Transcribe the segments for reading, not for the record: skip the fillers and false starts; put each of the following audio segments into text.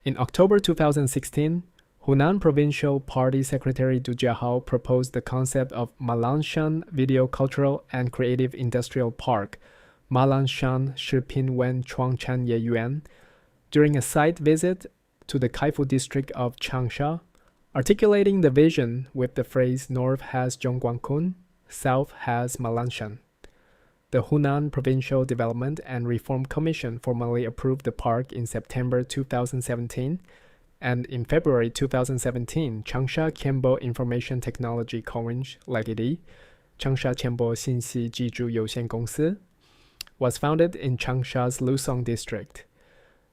In October 2016, Hunan Provincial Party Secretary Du Jiahao proposed the concept of Malanshan Video Cultural and Creative Industrial Park, Malanshan Shipin Wen Chuangchan Ye Yuan, during a site visit to the Kaifu district of Changsha, articulating the vision with the phrase North has Zhongguankun, South has Malanshan. The Hunan Provincial Development and Reform Commission formally approved the park in September 2017, and in February 2017, Changsha Qianbo Information Technology Co., Ltd., Changsha Qianbo Xinxi Jizhu Youxian Gongsi, was founded in Changsha's Lusong district.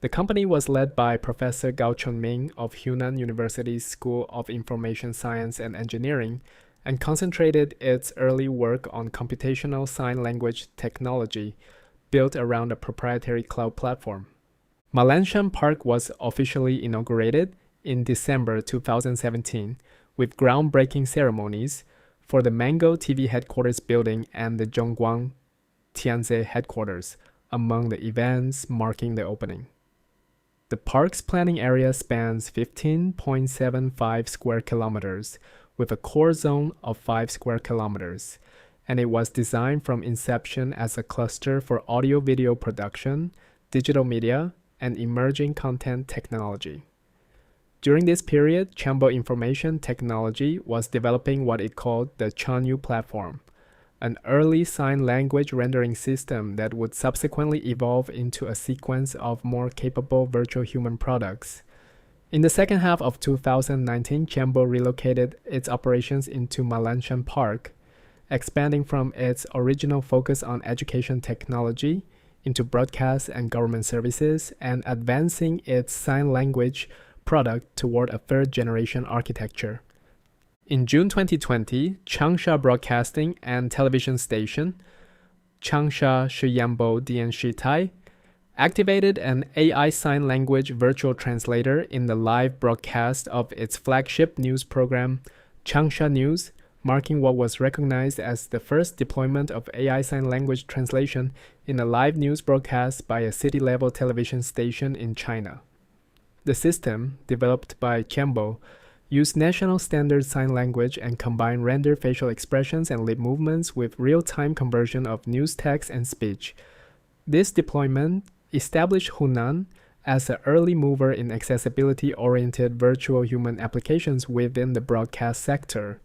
The company was led by Professor Gao Chunming of Hunan University's School of Information Science and Engineering, and concentrated its early work on computational sign language technology built around a proprietary cloud platform. Malanshan Park was officially inaugurated in December 2017 with groundbreaking ceremonies for the Mango TV headquarters building and the Zhongguang Tianze headquarters among the events marking the opening. The park's planning area spans 15.75 square kilometers with a core zone of 5 square kilometers, and it was designed from inception as a cluster for audio-video production, digital media, and emerging content technology. During this period, Qianbo Information Technology was developing what it called the Chanyu platform, an early sign language rendering system that would subsequently evolve into a sequence of more capable virtual human products. In the second half of 2019, Qianbo relocated its operations into Malanshan Park, expanding from its original focus on education technology into broadcast and government services, and advancing its sign language product toward a third-generation architecture. In June 2020, Changsha Broadcasting and Television Station, Changsha Shiyambo Dian Shitai, activated an AI sign language virtual translator in the live broadcast of its flagship news program, Changsha News, marking what was recognized as the first deployment of AI sign language translation in a live news broadcast by a city-level television station in China. The system, developed by Qianbo, used national standard sign language and combined rendered facial expressions and lip movements with real-time conversion of news text and speech. This deployment established Hunan as an early mover in accessibility-oriented virtual human applications within the broadcast sector.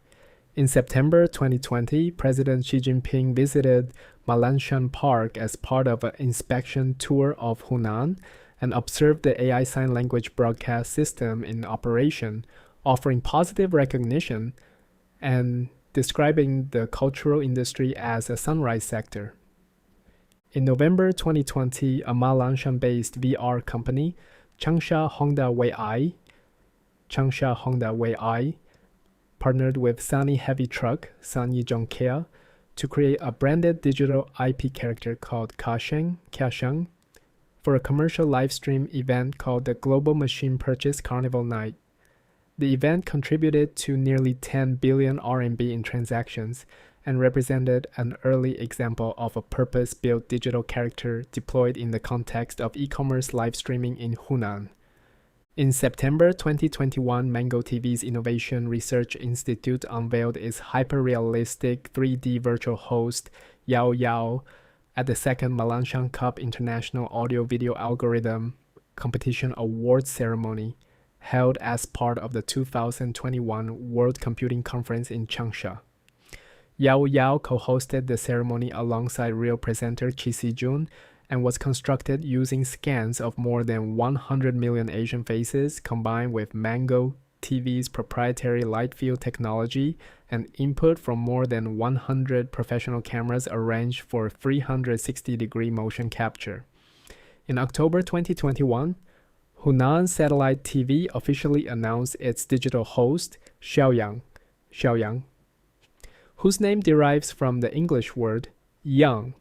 In September 2020, President Xi Jinping visited Malanshan Park as part of an inspection tour of Hunan and observed the AI sign language broadcast system in operation, offering positive recognition and describing the cultural industry as a sunrise sector. In November 2020, a Malanshan-based VR company, Changsha Honda WAI, partnered with Sunny Heavy Truck, Sunny Zhongkea, to create a branded digital IP character called Kiasheng, for a commercial live stream event called the Global Machine Purchase Carnival Night. The event contributed to nearly 10 billion RMB in transactions and represented an early example of a purpose-built digital character deployed in the context of e-commerce live streaming in Hunan. In September 2021, Mango TV's Innovation Research Institute unveiled its hyper-realistic 3D virtual host, YAOYAO, at the second Malanshan Cup International Audio-Video Algorithm Competition Awards ceremony, held as part of the 2021 World Computing Conference in Changsha. YAOYAO co-hosted the ceremony alongside real presenter Qi Sijun and was constructed using scans of more than 100 million Asian faces combined with Mango TV's proprietary light field technology and input from more than 100 professional cameras arranged for 360-degree motion capture. In October 2021, Hunan Satellite TV officially announced its digital host, Xiao Yang, whose name derives from the English word young.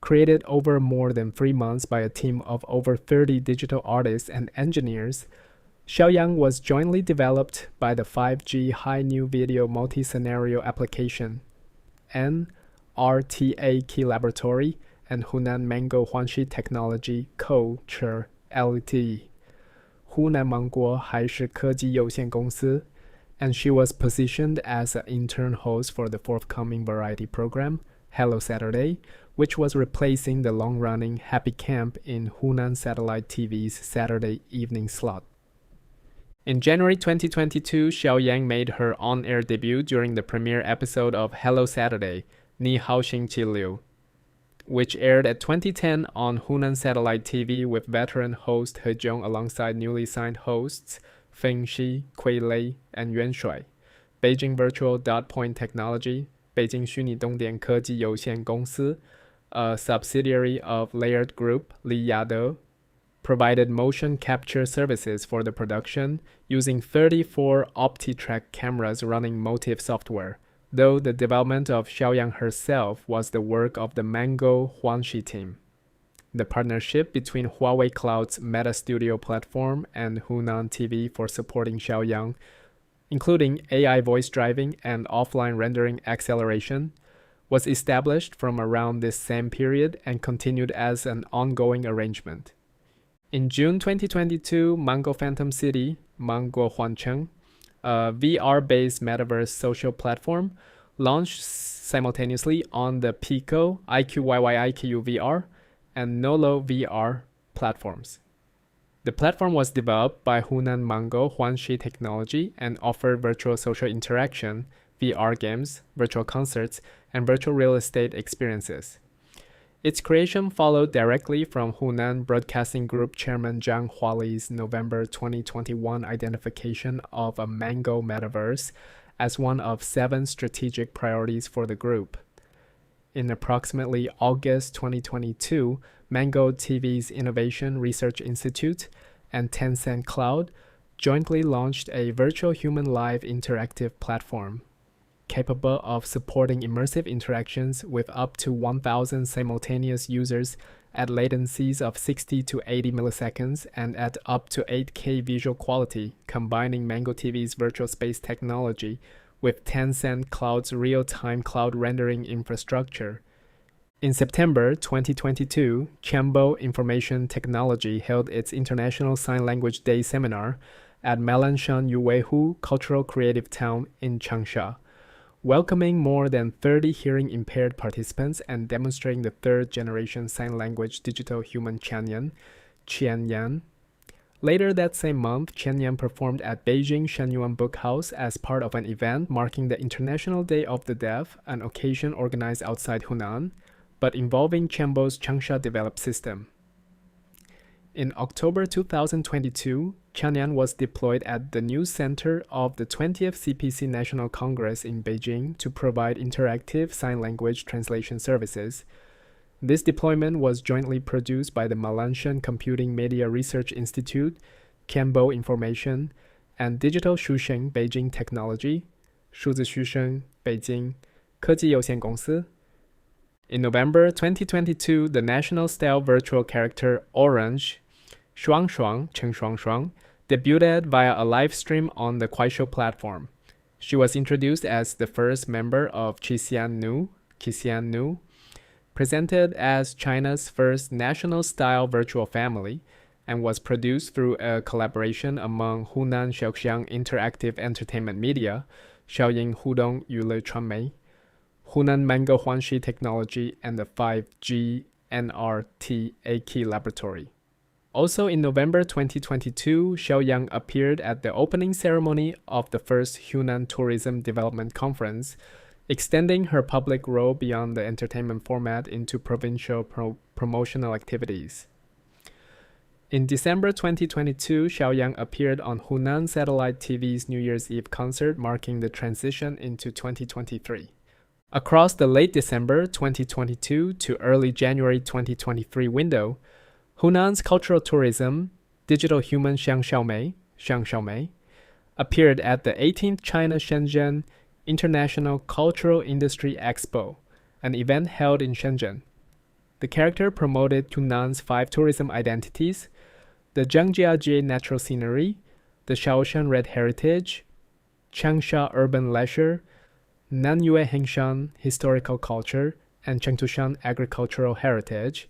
Created over more than 3 months by a team of over 30 digital artists and engineers, Xiao Yang was jointly developed by the 5G High New Video Multi-Scenario Application, NRTA Key Laboratory, and Hunan Mango Huanxi Technology Co. Ltd. 湖南芒果还是科技有限公司, and she was positioned as an intern host for the forthcoming variety program, Hello Saturday, which was replacing the long-running Happy Camp in Hunan Satellite TV's Saturday evening slot. In January 2022, Xiao Yang made her on-air debut during the premiere episode of Hello Saturday, Ni Hao Xing Qi Liu, which aired at 2010 on Hunan Satellite TV with veteran host He Zhong alongside newly signed hosts Feng Shi, Kui Lei, and Yuan Shui. Beijing Virtual Dot Point Technology, Beijing 虚拟东点科技有限公司, a subsidiary of Layered Group, Li Yade, provided motion capture services for the production using 34 OptiTrack cameras running Motive software, though the development of Xiao Yang herself was the work of the Mango Huangxi team. The partnership between Huawei Cloud's Meta Studio platform and Hunan TV for supporting Xiao Yang, including AI voice driving and offline rendering acceleration, was established from around this same period and continued as an ongoing arrangement. In June 2022, Mango Phantom City, Mango Huancheng, a VR-based metaverse social platform, launched simultaneously on the Pico, IQYY VR, and Nolo VR platforms. The platform was developed by Hunan Mango Huangxi Technology and offered virtual social interaction, VR games, virtual concerts, and virtual real estate experiences. Its creation followed directly from Hunan Broadcasting Group Chairman Zhang Huali's November 2021 identification of a Mango metaverse as one of 7 strategic priorities for the group. In approximately August 2022, Mango TV's Innovation Research Institute and Tencent Cloud jointly launched a virtual human live interactive platform capable of supporting immersive interactions with up to 1,000 simultaneous users at latencies of 60 to 80 milliseconds and at up to 8K visual quality, combining Mango TV's virtual space technology with Tencent Cloud's real-time cloud rendering infrastructure. In September 2022, Qianbo Information Technology held its International Sign Language Day seminar at Malanshan Cultural Creative Town in Changsha, welcoming more than 30 hearing-impaired participants and demonstrating the third-generation sign language digital human Qianyan, Qianyan. Later that same month, Qianyan performed at Beijing Shenyuan Book House as part of an event marking the International Day of the Deaf, an occasion organized outside Hunan, but involving Qianbo's Changsha developed system. In October 2022, Qianyan was deployed at the news center of the 20th CPC National Congress in Beijing to provide interactive sign language translation services. This deployment was jointly produced by the Malanshan Computing Media Research Institute, Qianbo Information, and Digital Shusheng Beijing Technology, 数字虚声 Beijing 科技有限公司. In November 2022, the national-style virtual character Orange, Shuang Shuang, Cheng Shuang Shuang, debuted via a live stream on the Kuaishou platform. She was introduced as the first member of Qisian Nu, presented as China's first national-style virtual family, and was produced through a collaboration among Hunan Xiaoxiang Interactive Entertainment Media, Xiaoying Hudong Yule Chuanmei, Hunan Mango Huangxi Technology, and the 5G NRT A-Key Laboratory. Also in November 2022, Xiao Yang appeared at the opening ceremony of the first Hunan Tourism Development Conference, extending her public role beyond the entertainment format into provincial promotional activities. In December 2022, Xiao Yang appeared on Hunan Satellite TV's New Year's Eve concert, marking the transition into 2023. Across the late December 2022 to early January 2023 window, Hunan's cultural tourism, digital human Xiang Xiaomei, appeared at the 18th China Shenzhen International Cultural Industry Expo, an event held in Shenzhen. The character promoted Hunan's 5 tourism identities, the Zhangjiajie natural scenery, the Shaoshan Red Heritage, Changsha urban leisure, Nanyue Hengshan historical culture, and Chengtushan agricultural heritage,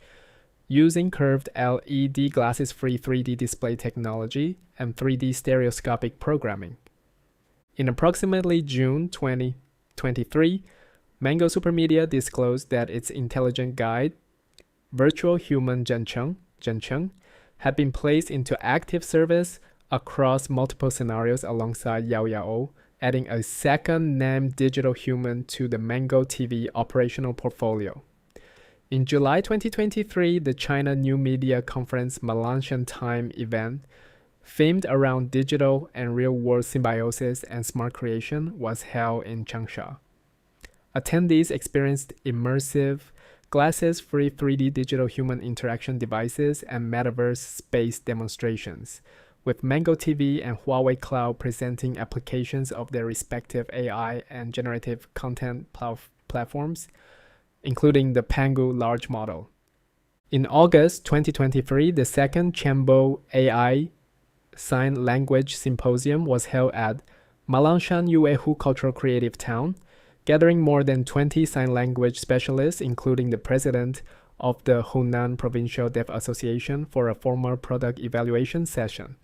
using curved LED glasses-free 3D display technology and 3D stereoscopic programming. In approximately June 2023, Mango Supermedia disclosed that its intelligent guide, virtual human Zhencheng, had been placed into active service across multiple scenarios alongside YAOYAO, adding a second named digital human to the Mango TV operational portfolio. In July 2023, the China New Media Conference Malanshan Time event, themed around digital and real-world symbiosis and smart creation, was held in Changsha. Attendees experienced immersive, glasses-free 3D digital human interaction devices and metaverse space demonstrations, with Mango TV and Huawei Cloud presenting applications of their respective AI and generative content platforms, including the Pangu large model. In August 2023, the second Qianbo AI Sign Language Symposium was held at Malanshan Yuehu Cultural Creative Town, gathering more than 20 sign language specialists, including the president of the Hunan Provincial Deaf Association, for a formal product evaluation session.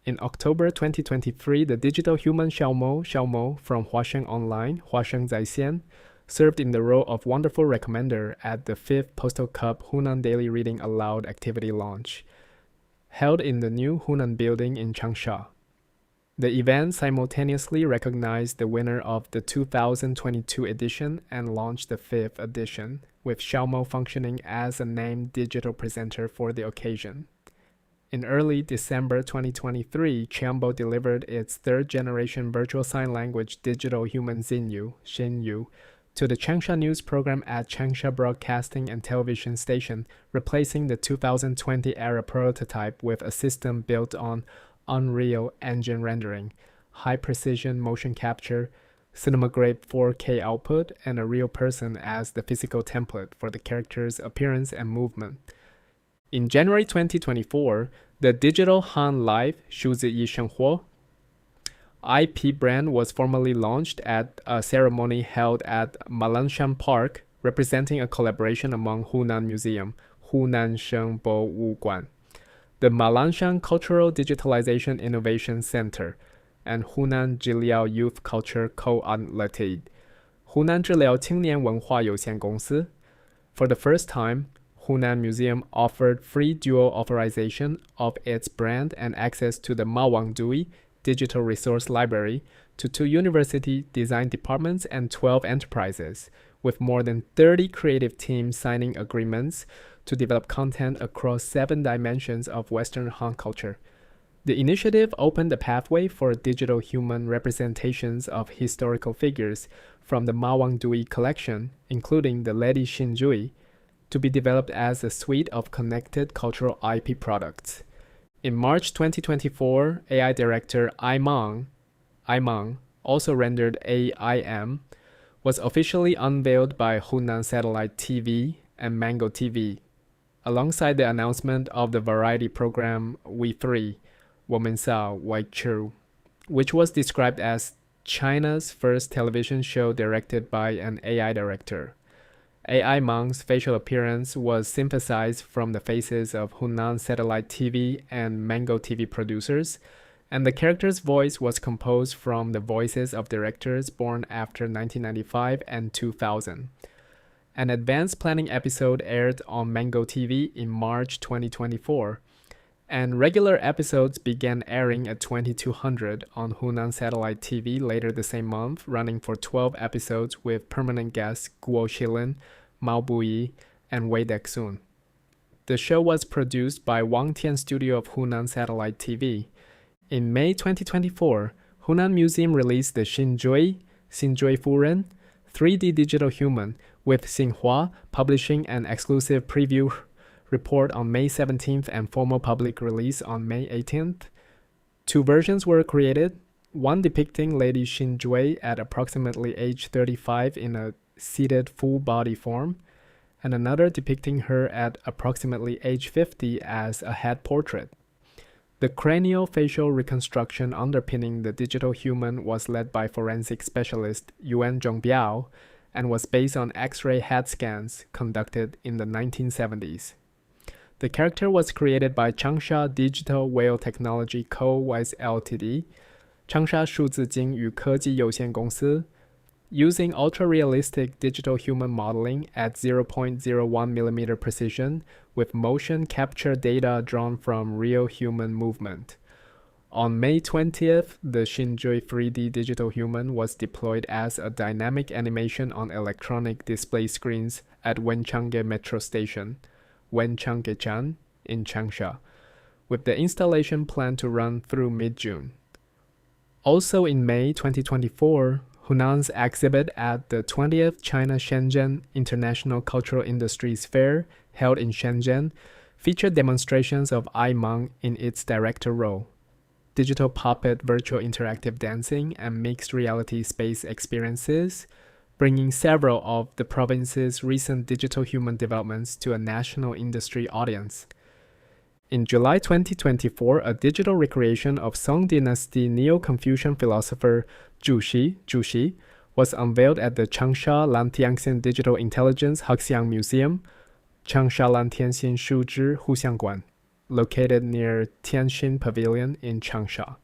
In October 2023, the digital human Xiao from Huasheng Online, Huasheng Zaixian, served in the role of wonderful recommender at the 5th Postal Cup Hunan Daily Reading Aloud activity launch, held in the new Hunan building in Changsha. The event simultaneously recognized the winner of the 2022 edition and launched the 5th edition, with Xiaomo functioning as a named digital presenter for the occasion. In early December 2023, Qianbo delivered its third-generation virtual sign language digital human Xinyu, to the Changsha News program at Changsha Broadcasting and Television Station, replacing the 2020-era prototype with a system built on Unreal Engine rendering, high-precision motion capture, cinema-grade 4K output, and a real person as the physical template for the character's appearance and movement. In January 2024, the digital Han Live 数字一生活 IP brand was formally launched at a ceremony held at Malanshan Park, representing a collaboration among Hunan Museum, Hunan Sheng Bo Wu Guan, the Malanshan Cultural Digitalization Innovation Center, and Hunan Zhiliao Youth Culture Co-Ltd, Hunan Zhiliao 青年文化有限公司. For the first time, Hunan Museum offered free dual authorization of its brand and access to the Mawang Dui Digital Resource Library to 2 university design departments and 12 enterprises, with more than 30 creative teams signing agreements to develop content across 7 dimensions of Western Han culture. The initiative opened a pathway for digital human representations of historical figures from the Mawang Dui collection, including the Lady Xin Zhui, to be developed as a suite of connected cultural IP products. In March 2024, AI director Ai Mang, also rendered AIM, was officially unveiled by Hunan Satellite TV and Mango TV, alongside the announcement of the variety program We 3, 我们仨 YAOYAO, which was described as China's first television show directed by an AI director. Ai Mang's facial appearance was synthesized from the faces of Hunan Satellite TV and Mango TV producers, and the character's voice was composed from the voices of directors born after 1995 and 2000. An advanced planning episode aired on Mango TV in March 2024, and regular episodes began airing at 2200 on Hunan Satellite TV later the same month, running for 12 episodes with permanent guests Guo Shilin, Mao Buyi, and Wei Dexun. The show was produced by Wang Tian Studio of Hunan Satellite TV. In May 2024, Hunan Museum released the Xin Zhui Furen 3D digital human, with Xinhua publishing an exclusive preview report on May 17th and formal public release on May 18th. 2 versions were created, one depicting Lady Xin Zhui at approximately age 35 in a seated full body form, and another depicting her at approximately age 50 as a head portrait. The cranial facial reconstruction underpinning the digital human was led by forensic specialist Yuan Zhongbiao and was based on X-ray head scans conducted in the 1970s. The character was created by Changsha Digital Whale Technology Co. Ltd. Changsha 数字鲸与科技有限公司 using ultra-realistic digital human modeling at 0.01mm precision with motion capture data drawn from real human movement. On May 20th, the Xin Zhui 3D digital human was deployed as a dynamic animation on electronic display screens at Wenchangge Metro Station, Wenchangge-chan, in Changsha, with the installation planned to run through mid-June. Also in May 2024, Hunan's exhibit at the 20th China Shenzhen International Cultural Industries Fair, held in Shenzhen, featured demonstrations of Ai Mang in its director role, digital puppet virtual interactive dancing, and mixed reality space experiences, bringing several of the province's recent digital human developments to a national industry audience. In July 2024, a digital recreation of Song Dynasty Neo-Confucian philosopher Zhu Xi was unveiled at the Changsha Lantianxin Digital Intelligence Hexiang Museum, Changsha Lantianxin Shuzhi Huxiangguan, located near Tianxin Pavilion in Changsha.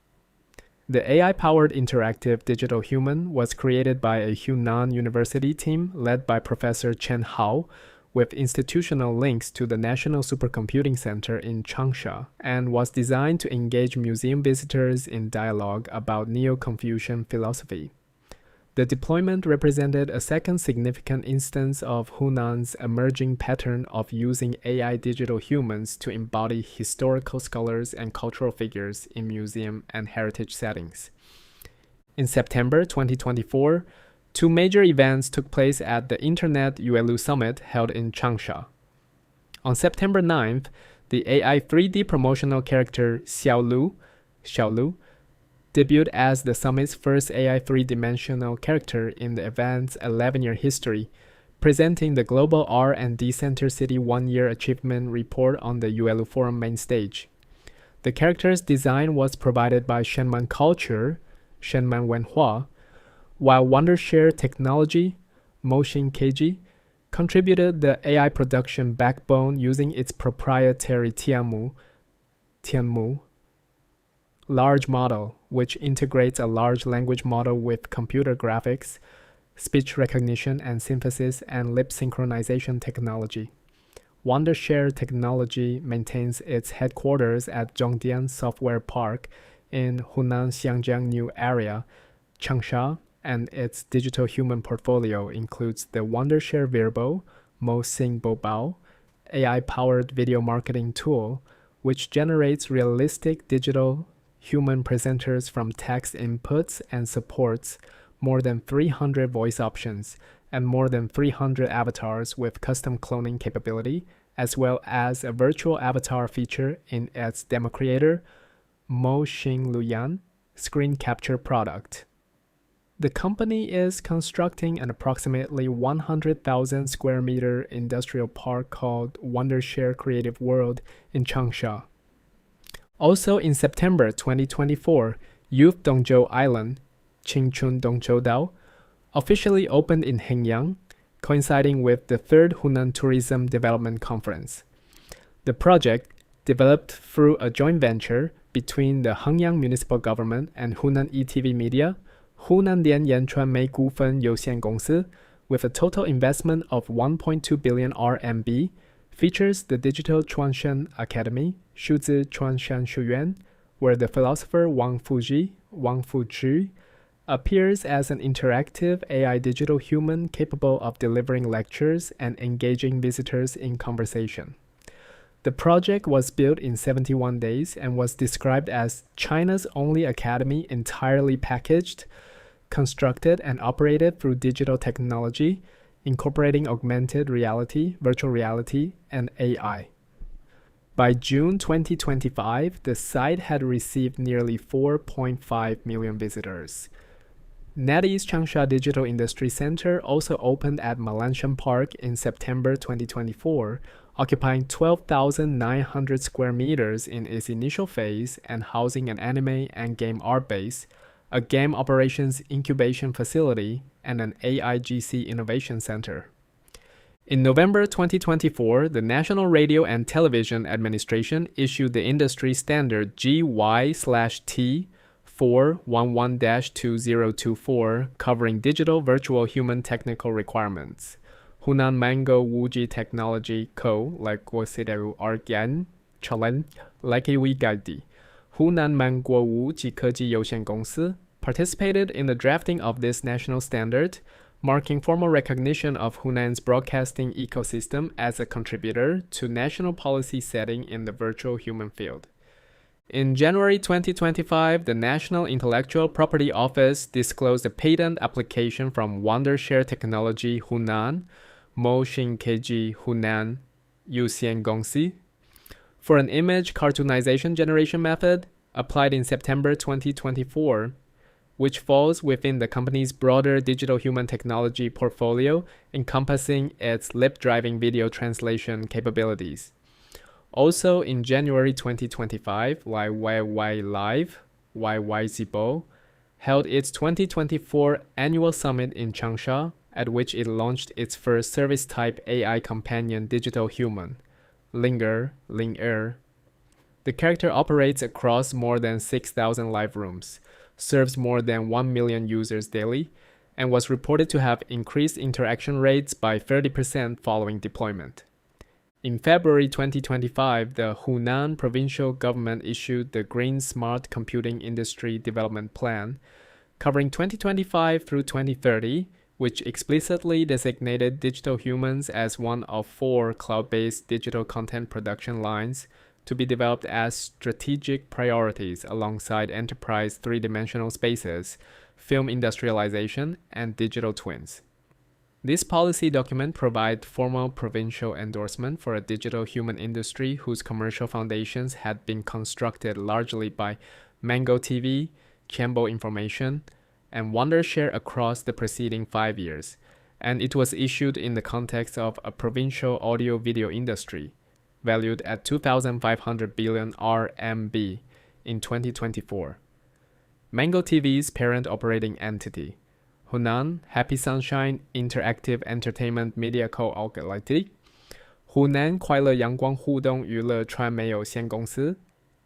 The AI-powered interactive digital human was created by a Hunan University team led by Professor Chen Hao, with institutional links to the National Supercomputing Center in Changsha, and was designed to engage museum visitors in dialogue about Neo-Confucian philosophy. The deployment represented a second significant instance of Hunan's emerging pattern of using AI digital humans to embody historical scholars and cultural figures in museum and heritage settings. In September 2024, two major events took place at the Internet Yuelu Summit held in Changsha. On September 9th, the AI 3D promotional character Xiao Lu, debuted as the summit's first AI three-dimensional character in the event's 11-year history, presenting the Global R&D Center City 1-year achievement report on the Yuelu Forum main stage. The character's design was provided by Shenman Culture, Shenman Wenhua, while Wondershare Technology, Motion KG, contributed the AI production backbone using its proprietary Tianmu large model, which integrates a large language model with computer graphics, speech recognition and synthesis, and lip synchronization technology. Wondershare Technology maintains its headquarters at Zhongdian Software Park in Hunan Xiangjiang New Area, Changsha, and its digital human portfolio includes the Wondershare Virbo, Mo Sing Bo Bao, AI-powered video marketing tool, which generates realistic digital human presenters from text inputs and supports more than 300 voice options and more than 300 avatars with custom cloning capability, as well as a virtual avatar feature in its demo creator, Mo Xing Luyan, screen capture product. The company is constructing an approximately 100,000 square meter industrial park called Wondershare Creative World in Changsha. Also in September 2024, Youth Dongzhou Island, Qingchun Dongzhou Dao, officially opened in Hengyang, coinciding with the 3rd Hunan Tourism Development Conference. The project, developed through a joint venture between the Hengyang Municipal Government and Hunan ETV Media, Hunan Dian Yanchuan Mei Gufen Youxian Gongsi, with a total investment of 1.2 billion RMB, features the Digital Chuanshan Academy, Shuzi Chuanshan Shuyuan, where the philosopher Wang Fuzhi, appears as an interactive AI digital human capable of delivering lectures and engaging visitors in conversation. The project was built in 71 days and was described as China's only academy entirely packaged, constructed and operated through digital technology, incorporating augmented reality, virtual reality, and AI. By June 2025, the site had received nearly 4.5 million visitors. NetEase Changsha Digital Industry Center also opened at Malanshan Park in September 2024, occupying 12,900 square meters in its initial phase and housing an anime and game art base, a game operations incubation facility, and an AIGC innovation center. In November 2024, the National Radio and Television Administration issued the industry standard GY/T 411-2024 covering digital virtual human technical requirements. Hunan Mango Wuji Technology Co. Considered Argan Challenge Guide. Hunan Mango Wuji Keji Yoxian Gongsi participated in the drafting of this national standard, marking formal recognition of Hunan's broadcasting ecosystem as a contributor to national policy setting in the virtual human field. In January 2025, the National Intellectual Property Office disclosed a patent application from Wondershare Technology Hunan, Mo Xin Keji Hunan, Yuxian Gongxi, for an image cartoonization generation method applied in September 2024, which falls within the company's broader digital human technology portfolio encompassing its lip-driving video translation capabilities. Also in January 2025, YAOYAO Live, YAOYAO held its 2024 annual summit in Changsha, at which it launched its first service-type AI companion digital human, Linger. The character operates across more than 6,000 live rooms, serves more than 1 million users daily, and was reported to have increased interaction rates by 30% following deployment. In February 2025, the Hunan provincial government issued the Green Smart Computing Industry Development Plan, covering 2025 through 2030, which explicitly designated digital humans as one of 4 cloud-based digital content production lines to be developed as strategic priorities alongside enterprise three-dimensional spaces, film industrialization, and digital twins. This policy document provides formal provincial endorsement for a digital human industry whose commercial foundations had been constructed largely by Mango TV, Qianbo Information, and Wondershare across the preceding 5 years, and it was issued in the context of a provincial audio-video industry, valued at 2,500 billion RMB in 2024. Mango TV's parent operating entity, Hunan Happy Sunshine Interactive Entertainment Media Co-Ltd, Hunan 快乐阳光互动娱乐传媒有限公司,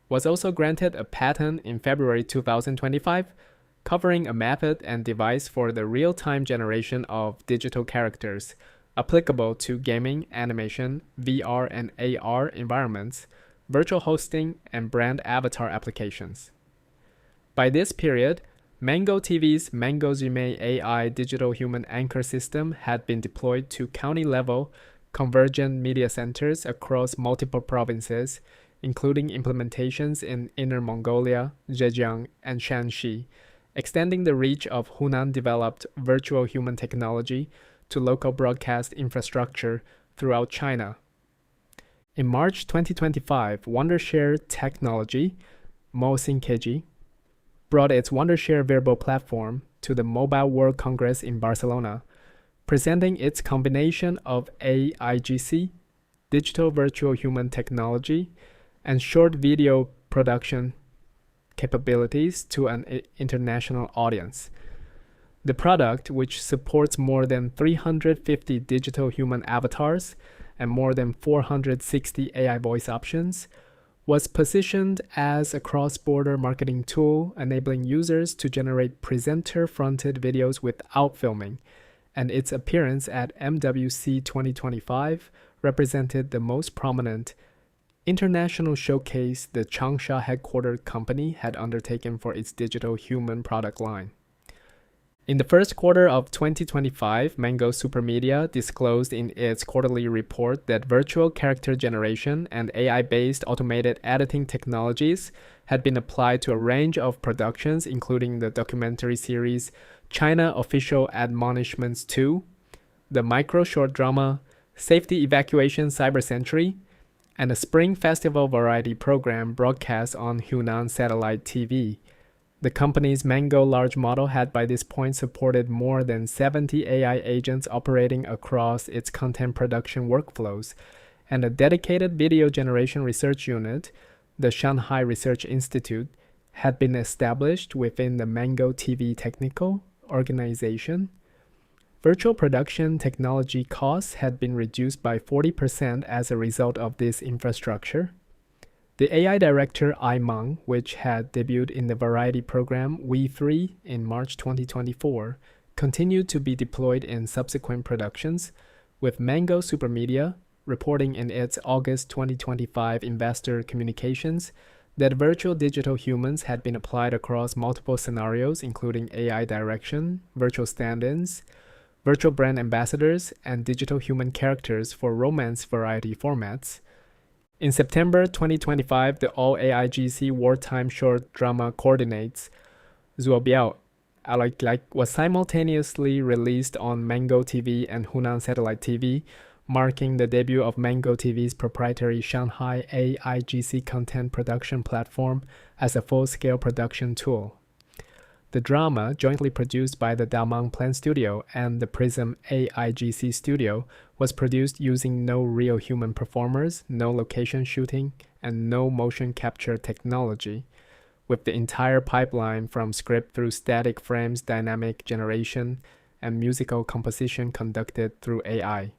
was also granted a patent in February 2025, covering a method and device for the real-time generation of digital characters applicable to gaming, animation, VR and AR environments, virtual hosting, and brand avatar applications. By this period, Mango TV's Mango Zhimei AI digital human anchor system had been deployed to county-level convergent media centers across multiple provinces, including implementations in Inner Mongolia, Zhejiang, and Shanhai, extending the reach of Hunan-developed virtual human technology to local broadcast infrastructure throughout China. In March 2025, Wondershare Technology, Mo Xin Keji, brought its Wondershare Virbo platform to the Mobile World Congress in Barcelona, presenting its combination of AIGC, digital virtual human technology, and short video production capabilities to an international audience. The product, which supports more than 350 digital human avatars and more than 460 AI voice options, was positioned as a cross-border marketing tool enabling users to generate presenter-fronted videos without filming, and its appearance at MWC 2025 represented the most prominent international showcase the Changsha headquartered company had undertaken for its digital human product line. In the first quarter of 2025, Mango Supermedia disclosed in its quarterly report that virtual character generation and AI-based automated editing technologies had been applied to a range of productions, including the documentary series China Official Admonishments 2, the micro short drama Safety Evacuation Cyber Century, and a Spring Festival variety program broadcast on Hunan Satellite TV. The company's Mango large model had by this point supported more than 70 AI agents operating across its content production workflows, and a dedicated video generation research unit, the Shanhai Research Institute, had been established within the Mango TV Technical Organization. Virtual production technology costs had been reduced by 40% as a result of this infrastructure. The AI director Ai Mang, which had debuted in the variety program We3 in March 2024, continued to be deployed in subsequent productions, with Mango Supermedia reporting in its August 2025 investor communications that virtual digital humans had been applied across multiple scenarios, including AI direction, virtual stand-ins, virtual brand ambassadors, and digital human characters for romance variety formats. In September 2025, the all AIGC wartime short drama coordinates Zuobiao was simultaneously released on Mango TV and Hunan Satellite TV, marking the debut of Mango TV's proprietary Shanhai AIGC content production platform as a full-scale production tool. The drama, jointly produced by the Damang Plan Studio and the Prism AIGC Studio, was produced using no real human performers, no location shooting, and no motion capture technology, with the entire pipeline from script through static frames, dynamic generation, and musical composition conducted through AI.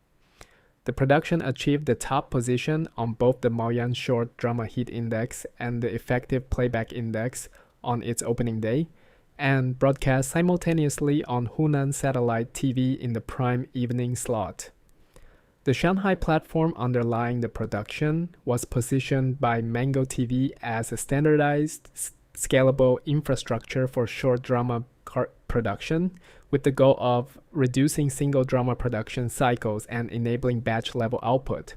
The production achieved the top position on both the Maoyan Short Drama Heat Index and the Effective Playback Index on its opening day, and broadcast simultaneously on Hunan Satellite TV in the prime evening slot. The Shanghai platform underlying the production was positioned by Mango TV as a standardized, scalable infrastructure for short drama production, with the goal of reducing single drama production cycles and enabling batch-level output.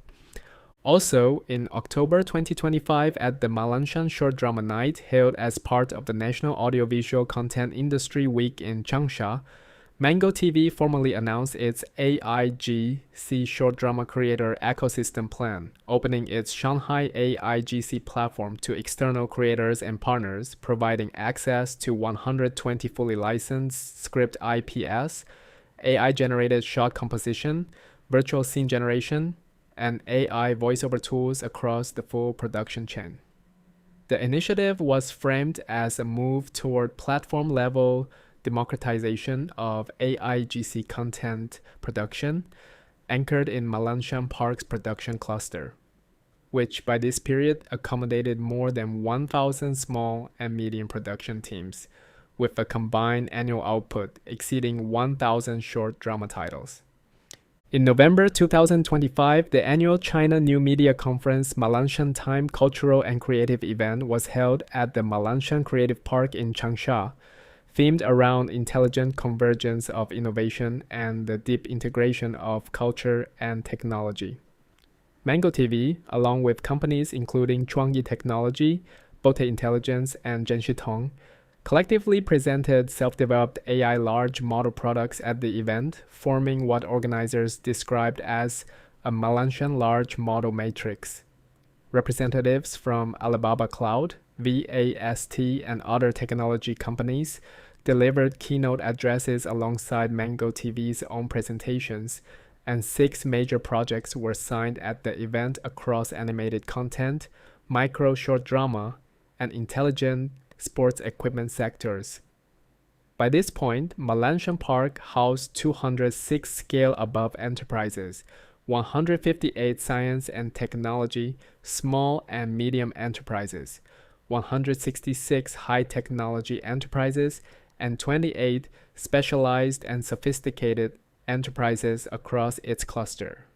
Also, in October 2025 at the Malanshan Short Drama Night, held as part of the National Audiovisual Content Industry Week in Changsha, Mango TV formally announced its AIGC Short Drama Creator Ecosystem Plan, opening its Shanghai AIGC platform to external creators and partners, providing access to 120 fully licensed script IPs, AI-generated shot composition, virtual scene generation, and AI voiceover tools across the full production chain. The initiative was framed as a move toward platform-level democratization of AIGC content production, anchored in Malanshan Park's production cluster, which by this period accommodated more than 1,000 small and medium production teams, with a combined annual output exceeding 1,000 short drama titles. In November 2025, the annual China New Media Conference Malanshan Time Cultural and Creative Event was held at the Malanshan Creative Park in Changsha, themed around intelligent convergence of innovation and the deep integration of culture and technology. Mango TV, along with companies including Chuangyi Technology, Bote Intelligence, and Zhenshitong, collectively presented self-developed AI large model products at the event, forming what organizers described as a Malanshan large model matrix. Representatives from Alibaba Cloud, VAST, and other technology companies delivered keynote addresses alongside Mango TV's own presentations, and 6 major projects were signed at the event across animated content, micro short drama, and intelligent sports equipment sectors. By this point, Malanshan Park housed 206 scale-above enterprises, 158 science and technology, small and medium enterprises, 166 high-technology enterprises, and 28 specialized and sophisticated enterprises across its cluster.